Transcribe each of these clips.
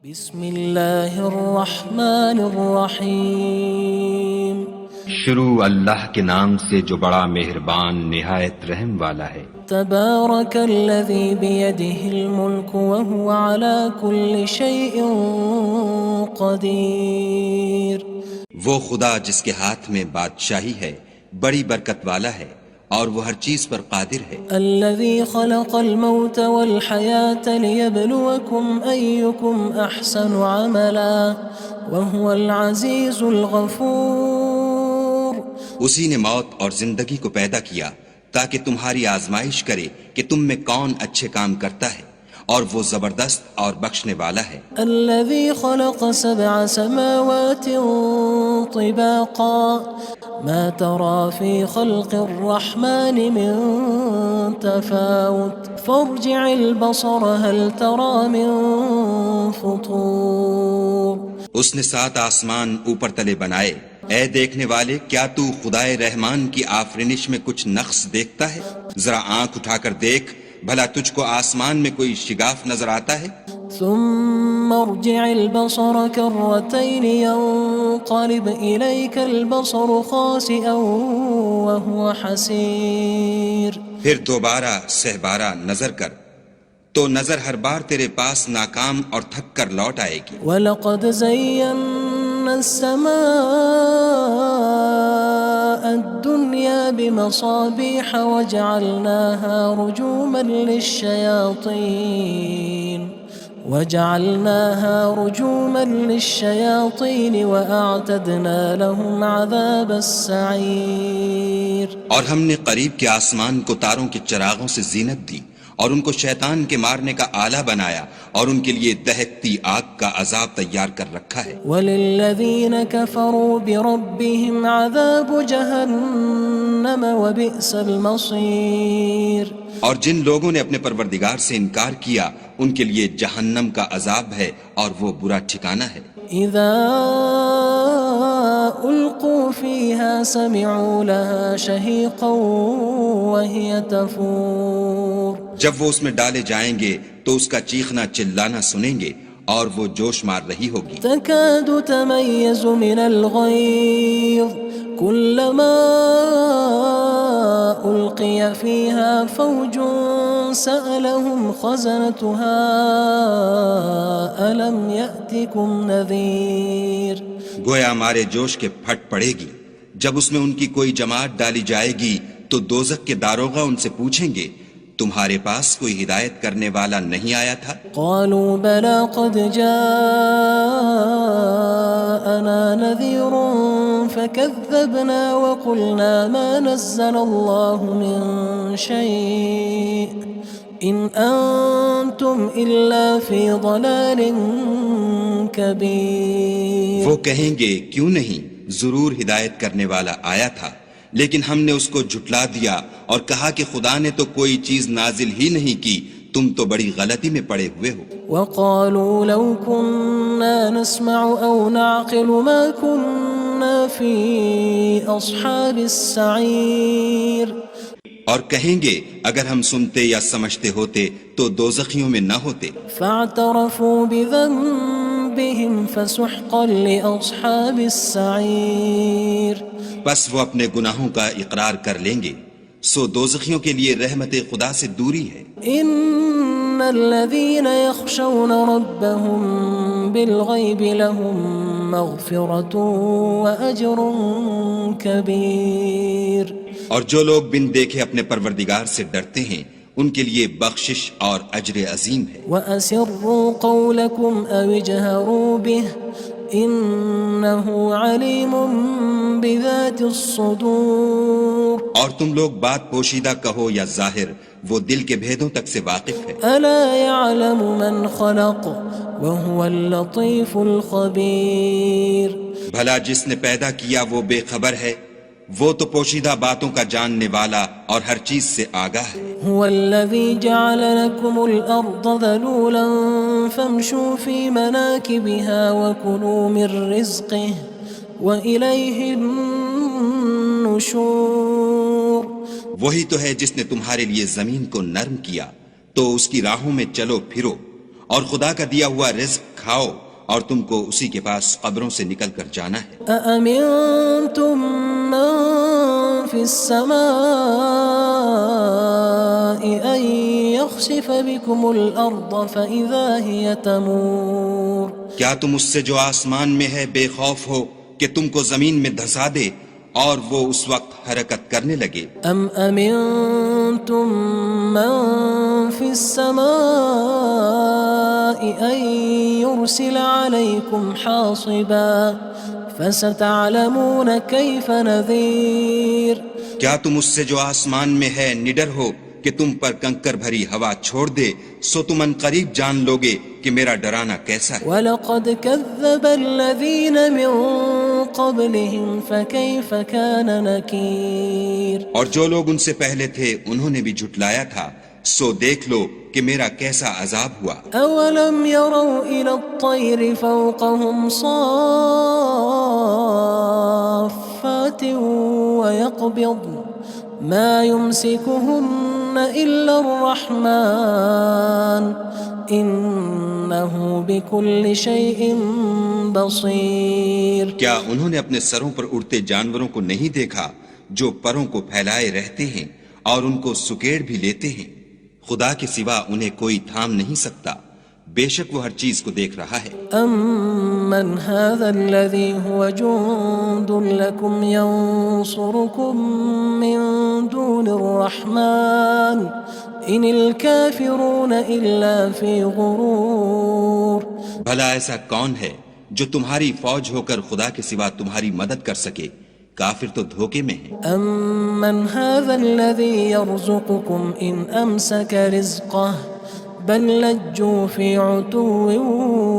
بسم اللہ الرحمن الرحیم شروع اللہ کے نام سے جو بڑا مہربان نہایت رحم والا ہے۔ تبارک الذی بیدہ الملک وہو علی کل شیء قدیر۔ وہ خدا جس کے ہاتھ میں بادشاہی ہے بڑی برکت والا ہے اور وہ ہر چیز پر قادر ہے۔ الذی خلق الموت والحیاة لیبلوکم ایکم احسن عملا وہو العزیز الغفور۔ اسی نے موت اور زندگی کو پیدا کیا تاکہ تمہاری آزمائش کرے کہ تم میں کون اچھے کام کرتا ہے، اور وہ زبردست اور بخشنے والا ہے۔ الذي خلق 7 سماوات طباقا ما ترى في خلق الرحمن من تفاوت فارجع البصر هل ترى من فطور۔ اس نے 7 آسمان اوپر تلے بنائے، اے دیکھنے والے کیا تو خدائے رحمان کی آفرینش میں کچھ نقص دیکھتا ہے؟ ذرا آنکھ اٹھا کر دیکھ، بھلا تجھ کو آسمان میں کوئی شگاف نظر آتا ہے؟ ثم ارجع البصر كرتين ينقلب إليك البصر خاسئا وهو حسير۔ پھر دوبارہ سہبارہ نظر کر تو نظر ہر بار تیرے پاس ناکام اور تھک کر لوٹ آئے گی۔ وَلَقَدْ زَيَّنَّا السَّمَاءَ الدُّنْيَا بِمَصَابِيحَ وَجَعَلْنَاهَا رُجُومًا لِلشَّيَاطِينِ وَأَعْتَدْنَا لَهُمْ عَذَابَ السَّعِيرِ۔ اور ہم نے قریب کے آسمان کو تاروں کے چراغوں سے زینت دی اور ان کو شیطان کے مارنے کا آلہ بنایا، اور ان کے لیے دہکتی آگ کا عذاب تیار کر رکھا ہے۔ وَلِلَّذِينَ كَفَرُوا بِرَبِّهِمْ عَذَابُ جَهَنَّمَ وَبِئْسَ الْمَصِيرُ۔ اور جن لوگوں نے اپنے پروردگار سے انکار کیا ان کے لیے جہنم کا عذاب ہے اور وہ برا ٹھکانہ ہے۔ اذا القوا فيها سمعوا لها شهيقا وهي تفور۔ جب وہ اس میں ڈالے جائیں گے تو اس کا چیخنا چلانا سنیں گے اور وہ جوش مار رہی ہوگی۔ تكاد تميز من الغيظ كلما ألقي فيها فوج سألهم خزنتها ألم يأتكم نذير۔ گویا ہمارے جوش کے پھٹ پڑے گی جب اس میں ان کی کوئی جماعت ڈالی جائے گی تو دوزخ کے داروغہ ان سے پوچھیں گے تمہارے پاس کوئی ہدایت کرنے والا نہیں آیا تھا؟ قالوا بلى قد جاءنا نذير فكذبنا وقلنا ما نزل الله من شيء إن أنتم إلا في ضلال كبير۔ وہ کہیں گے کیوں نہیں، ضرور ہدایت کرنے والا آیا تھا، لیکن ہم نے اس کو جھٹلا دیا اور کہا کہ خدا نے تو کوئی چیز نازل ہی نہیں کی، تم تو بڑی غلطی میں پڑے ہوئے ہو۔ وقالوا لو كنا نسمع أو نعقل ما كنا في أصحاب السعير۔ اور کہیں گے اگر ہم سنتے یا سمجھتے ہوتے تو دوزخیوں میں نہ ہوتے۔ فاعترفوا بذنبهم فسحقا لأصحاب السعير۔ بس وہ اپنے گناہوں کا اقرار کر لیں گے، سو دوزخیوں کے لیے رحمت خدا سے دوری ہے۔ ان الذين يخشون ربهم بالغيب لهم مغفرة وأجر كبير۔ اور جو لوگ بن دیکھے اپنے پروردگار سے ڈرتے ہیں ان کے لیے بخشش اور اجر عظیم ہے۔ وَأَسِرُّوا قَوْلَكُمْ أَوِ اجْهَرُوا بِهِ إِنَّهُ عَلِيمٌ بِذَاتِ الصُّدُورِ۔ اور تم لوگ بات پوشیدہ کہو یا ظاہر، وہ دل کے بھیدوں تک سے واقف ہے۔ أَلَا يَعْلَمُ مَنْ خَلَقَ وَهُوَ اللَّطِيفُ الْخَبِيرُ۔ بھلا جس نے پیدا کیا وہ بے خبر ہے، وہ تو پوشیدہ باتوں کا جاننے والا اور ہر چیز سے آگاہ ہے۔ هو الذي جعل لكم الأرض ذلولا فامشوا في مناكبها وكلوا من رزقه وإليه النشور۔ وہی تو ہے جس نے تمہارے لیے زمین کو نرم کیا تو اس کی راہوں میں چلو پھرو اور خدا کا دیا ہوا رزق کھاؤ اور تم کو اسی کے پاس قبروں سے نکل کر جانا ہے۔ أأمنتم من في السماء أن يخسف بكم الأرض فإذا هي تمور کیا تم اس سے جو آسمان میں ہے بے خوف ہو کہ تم کو زمین میں دھسا دے اور وہ اس وقت حرکت کرنے لگے؟ أم أمنتم من في السماء أن يرسل عليكم حاصبا فستعلمون كيف نذير کیا تم اس سے جو آسمان میں ہے نڈر ہو کہ تم پر کنکر بھری ہوا چھوڑ دے، سو تم ان قریب جان لوگے کہ میرا ڈرانا کیسا ہے۔ وَلَقَدْ كَذَّبَ الَّذِينَ مِن قَبْلِهِمْ فَكَيْفَ كَانَ نَكِيرٌ اور جو لوگ ان سے پہلے تھے انہوں نے بھی جھٹلایا تھا، سو دیکھ لو کہ میرا کیسا عذاب ہوا۔ أَوَلَمْ يَرَوْا إِلَى الطَّيْرِ فَوْقَهُمْ صَافَّاتٍ وَيَقْبِضْنَ مَا يُمْسِكُهُنَّ إِلَّا الرَّحْمَنُ إِنَّهُ بِكُلِّ شَيْءٍ بَصِيرٌ کیا انہوں نے اپنے سروں پر اڑتے جانوروں کو نہیں دیکھا جو پروں کو پھیلائے رہتے ہیں اور ان کو سکیڑ بھی لیتے ہیں؟ خدا کے سوا انہیں کوئی تھام نہیں سکتا، بے شک وہ ہر چیز کو دیکھ رہا ہے۔ أَمَّنْ هَذَا الَّذِي هُوَ جُندٌ لَكُمْ يَنصُرُكُم مِّن دُونِ الرَّحْمَنِ إِنِ الْكَافِرُونَ إِلَّا فِي غُرُورٍ بھلا ایسا کون ہے جو تمہاری فوج ہو کر خدا کے سوا تمہاری مدد کر سکے؟ کافر تو دھوکے میں ہیں۔ أَمَّنْ هَذَا الَّذِي يَرْزُقُكُمْ إِنْ أَمْسَكَ رِزْقَهُ بَلْ لَجُّوا فِي عُتُوٍّ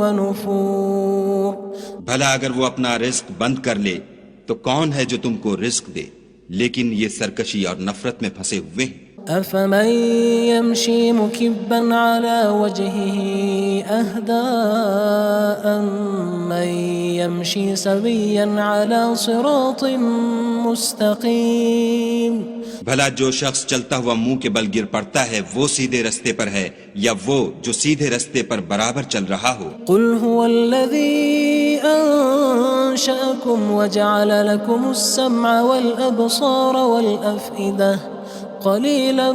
وَنُفُورٍ بھلا اگر وہ اپنا رزق بند کر لے تو کون ہے جو تم کو رزق دے؟ لیکن یہ سرکشی اور نفرت میں پھنسے ہوئے ہیں۔ أَفَمَن يَمْشِي مُكِبًّا عَلَى وَجْهِهِ أَهْدَىٰ أَمَّن يَمْشِي سَوِيًّا عَلَى صِرَاطٍ مُّسْتَقِيمٍ بھلا جو شخص چلتا ہوا منہ کے بل گر پڑتا ہے وہ سیدھے رستے پر ہے یا وہ جو سیدھے رستے پر برابر چل رہا ہو؟ قُلْ هُوَ الَّذِي أَنشَأَكُمْ وَجَعَلَ لَكُمُ السَّمْعَ وَالْأَبْصَارَ وَالْأَفْئِدَةَ قَلِيلًا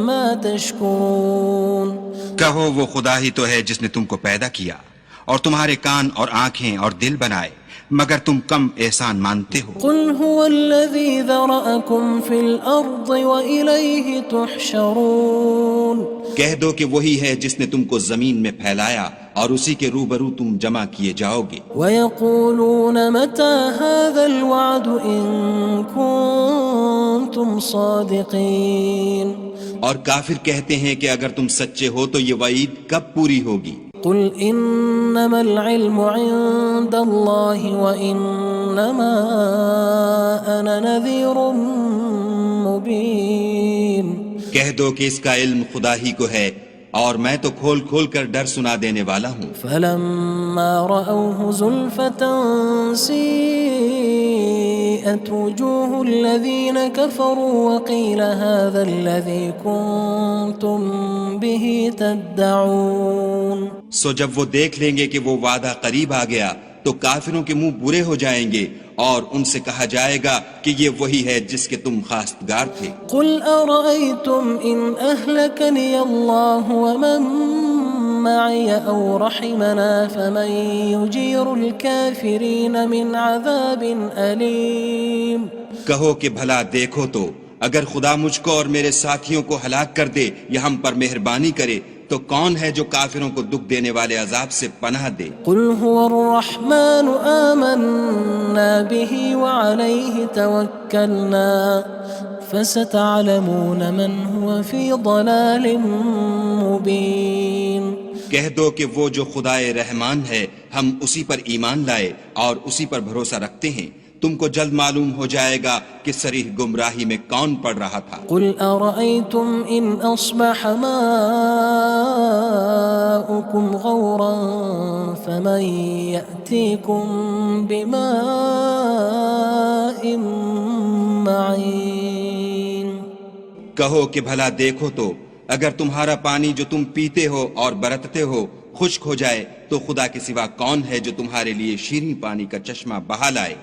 مَا تَشْكُرُونَ کہو وہ خدا ہی تو ہے جس نے تم کو پیدا کیا اور تمہارے کان اور آنکھیں اور دل بنائے، مگر تم کم احسان مانتے ہو۔ قُلْ هُوَ الَّذِي ذَرَأَكُمْ فِي الْأَرْضِ وَإِلَيْهِ تُحْشَرُونَ کہہ دو کہ وہی ہے جس نے تم کو زمین میں پھیلایا اور اسی کے روبرو تم جمع کیے جاؤ گے۔ وَيَقُولُونَ مَتَى هَذَا الْوَعْدُ إِن كُنتُمْ صَادِقِينَ اور کافر کہتے ہیں کہ اگر تم سچے ہو تو یہ وعید کب پوری ہوگی؟ قُلْ إِنَّمَا الْعِلْمُ عِندَ اللَّهِ وَإِنَّمَا أَنَا نَذِيرٌ مُّبِينٌ کہہ دو کہ اس کا علم خدا ہی کو ہے اور میں تو کھول کھول کر ڈر سنا دینے والا ہوں۔ فَلَمَّا رَأَوْهُ زُلْفَةً سِيئَتْ وُجُوهُ الَّذِينَ كَفَرُوا وَقِيلَ هَذَا الَّذِي كُنتُم بِهِ تَدَّعُونَ سو جب وہ دیکھ لیں گے کہ وہ وعدہ قریب آ گیا تو کافروں کے منہ برے ہو جائیں گے اور ان سے کہا جائے گا کہ یہ وہی ہے جس کے تم خواستگار تھے۔ قُلْ أَرَأَيْتُمْ إِنْ أَهْلَكَنِيَ اللَّهُ وَمَن مَّعِيَ أَوْ رَحِمَنَا فَمَن يُجِيرُ الْكَافِرِينَ مِنْ عَذَابٍ أَلِيمٍ کہو کہ بھلا دیکھو تو اگر خدا مجھ کو اور میرے ساتھیوں کو ہلاک کر دے یا ہم پر مہربانی کرے تو کون ہے جو کافروں کو دکھ دینے والے عذاب سے پناہ دے؟ قُلْ هُوَ الرَّحْمَنُ آمَنَّا بِهِ وَعَلَيْهِ تَوَكَّلْنَا فَسَتَعْلَمُونَ مَنْ هُوَ فِي ضَلَالٍ مُّبِينٍ کہہ دو کہ وہ جو خدائے رحمان ہے ہم اسی پر ایمان لائے اور اسی پر بھروسہ رکھتے ہیں، تم کو جلد معلوم ہو جائے گا کہ صریح گمراہی میں کون پڑ رہا تھا۔ قُلْ أَرَأَيْتُمْ إِنْ أَصْبَحَ مَاؤُكُمْ غَوْرًا فَمَن يَأْتِيكُم بِمَاءٍ مَّعِينٍ کہو کہ بھلا دیکھو تو اگر تمہارا پانی جو تم پیتے ہو اور برتتے ہو خشک ہو جائے تو خدا کے سوا کون ہے جو تمہارے لیے شیریں پانی کا چشمہ بہا لائے؟